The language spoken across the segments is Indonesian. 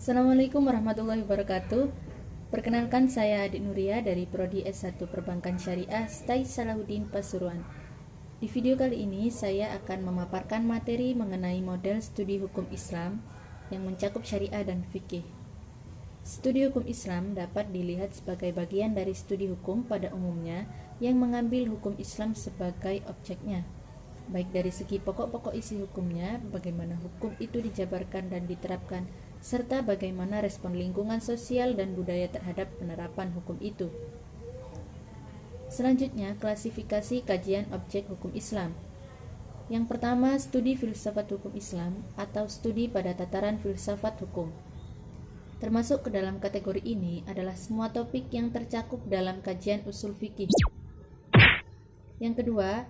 Assalamualaikum warahmatullahi wabarakatuh. Perkenalkan, saya Adik Nuria dari Prodi S1 Perbankan Syariah STAI Salahuddin Pasuruan. Di video kali ini saya akan memaparkan materi mengenai model studi hukum Islam yang mencakup syariah dan fikih. Studi hukum Islam dapat dilihat sebagai bagian dari studi hukum pada umumnya yang mengambil hukum Islam sebagai objeknya, baik dari segi pokok-pokok isi hukumnya, bagaimana hukum itu dijabarkan dan diterapkan, serta bagaimana respon lingkungan sosial dan budaya terhadap penerapan hukum itu. Selanjutnya, klasifikasi kajian objek hukum Islam. Yang pertama, studi filsafat hukum Islam atau studi pada tataran filsafat hukum. Termasuk ke dalam kategori ini adalah semua topik yang tercakup dalam kajian usul fikih. Yang kedua,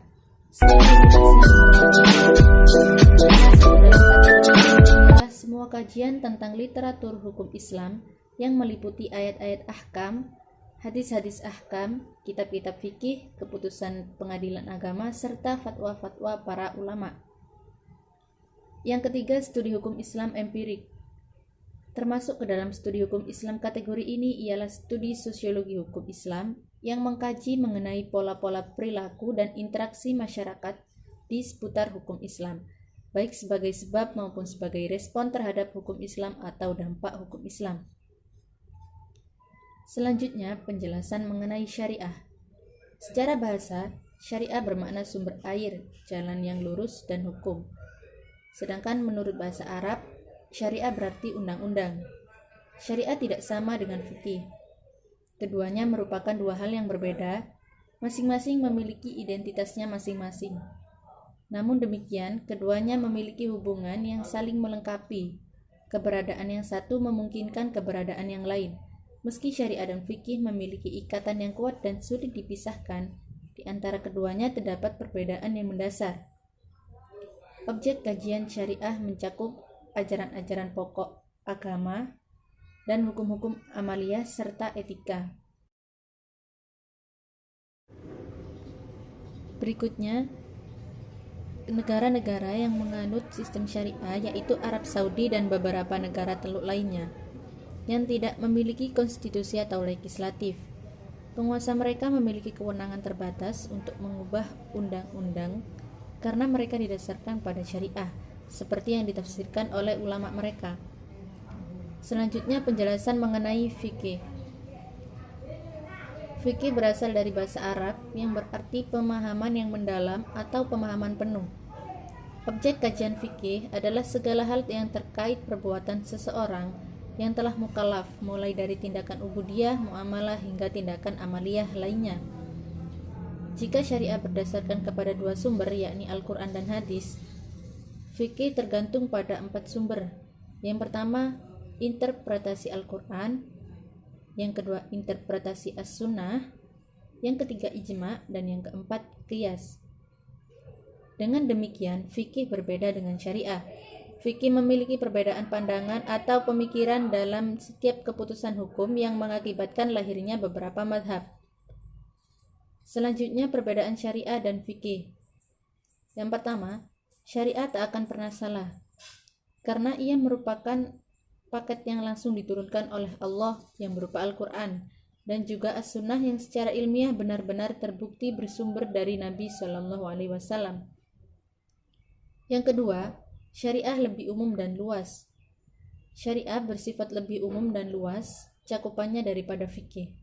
studi hukum Islam semua kajian tentang literatur hukum Islam yang meliputi ayat-ayat ahkam, hadis-hadis ahkam, kitab-kitab fikih, keputusan pengadilan agama, serta fatwa-fatwa para ulama. Yang ketiga, studi hukum Islam empirik. Termasuk ke dalam studi hukum Islam kategori ini ialah studi sosiologi hukum Islam yang mengkaji mengenai pola-pola perilaku dan interaksi masyarakat di seputar hukum Islam, baik sebagai sebab maupun sebagai respon terhadap hukum Islam atau dampak hukum Islam. Selanjutnya, penjelasan mengenai syariah. Secara bahasa, syariah bermakna sumber air, jalan yang lurus, dan hukum. Sedangkan menurut bahasa Arab, syariah berarti undang-undang. Syariah tidak sama dengan fikih. Keduanya merupakan dua hal yang berbeda, masing-masing memiliki identitasnya masing-masing. Namun demikian, keduanya memiliki hubungan yang saling melengkapi. Keberadaan yang satu memungkinkan keberadaan yang lain. Meski syariah dan fikih memiliki ikatan yang kuat dan sulit dipisahkan, di antara keduanya terdapat perbedaan yang mendasar. Objek kajian syariah mencakup ajaran-ajaran pokok agama dan hukum-hukum amaliyah serta etika. Berikutnya, negara-negara yang menganut sistem syariah yaitu Arab Saudi dan beberapa negara Teluk lainnya yang tidak memiliki konstitusi atau legislatif. Penguasa mereka memiliki kewenangan terbatas untuk mengubah undang-undang karena mereka didasarkan pada syariah, seperti yang ditafsirkan oleh ulama mereka. Selanjutnya, penjelasan mengenai fikih. Fikih berasal dari bahasa Arab yang berarti pemahaman yang mendalam atau pemahaman penuh. Objek kajian fikih adalah segala hal yang terkait perbuatan seseorang yang telah mukallaf, mulai dari tindakan ubudiyah, muamalah, hingga tindakan amaliyah lainnya. Jika syariah berdasarkan kepada dua sumber, yakni Al-Quran dan hadis, fikih tergantung pada 4 sumber. Yang pertama, interpretasi Al-Quran. Yang kedua, interpretasi as-sunnah. Yang ketiga, ijma. Dan yang keempat, qiyas. Dengan demikian, fikih berbeda dengan syariah. Fikih memiliki perbedaan pandangan atau pemikiran dalam setiap keputusan hukum yang mengakibatkan lahirnya beberapa mazhab. Selanjutnya, perbedaan syariah dan fikih. Yang pertama, syariah tak akan pernah salah, karena ia merupakan paket yang langsung diturunkan oleh Allah yang berupa Al-Quran dan juga As-Sunnah yang secara ilmiah benar-benar terbukti bersumber dari Nabi SAW. Yang kedua, syariah lebih umum dan luas. Syariah bersifat lebih umum dan luas cakupannya daripada fikih.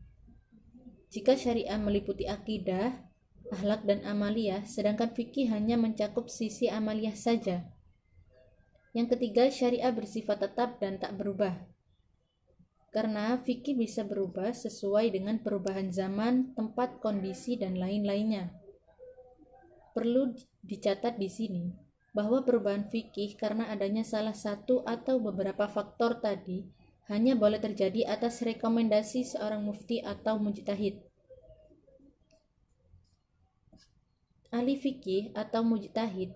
Jika syariah meliputi akidah, akhlak dan amaliyah, sedangkan fikih hanya mencakup sisi amaliyah saja. Yang ketiga, syariah bersifat tetap dan tak berubah. Karena fikih bisa berubah sesuai dengan perubahan zaman, tempat, kondisi, dan lain-lainnya. Perlu dicatat di sini bahwa perubahan fikih karena adanya salah satu atau beberapa faktor tadi hanya boleh terjadi atas rekomendasi seorang mufti atau mujtahid. Ahli fikih atau mujtahid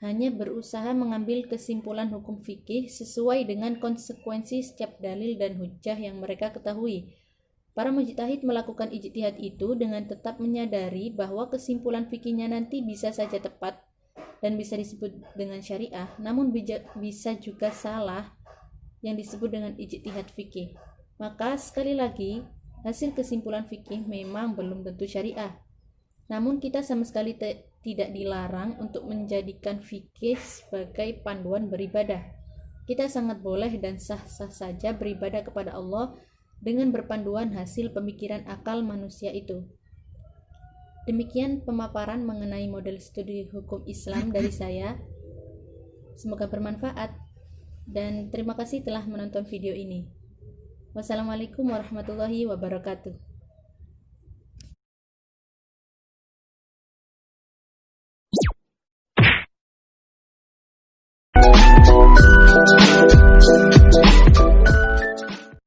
hanya berusaha mengambil kesimpulan hukum fikih sesuai dengan konsekuensi setiap dalil dan hujjah yang mereka ketahui. Para mujtahid melakukan ijtihad itu dengan tetap menyadari bahwa kesimpulan fikihnya nanti bisa saja tepat dan bisa disebut dengan syariah, namun bisa juga salah yang disebut dengan ijtihad fikih. Maka sekali lagi, hasil kesimpulan fikih memang belum tentu syariah. Namun kita sama sekali tidak dilarang untuk menjadikan fikih sebagai panduan beribadah. Kita sangat boleh dan sah-sah saja beribadah kepada Allah dengan berpanduan hasil pemikiran akal manusia itu. Demikian pemaparan mengenai model studi hukum Islam dari saya. Semoga bermanfaat dan terima kasih telah menonton video ini. Wassalamualaikum warahmatullahi wabarakatuh.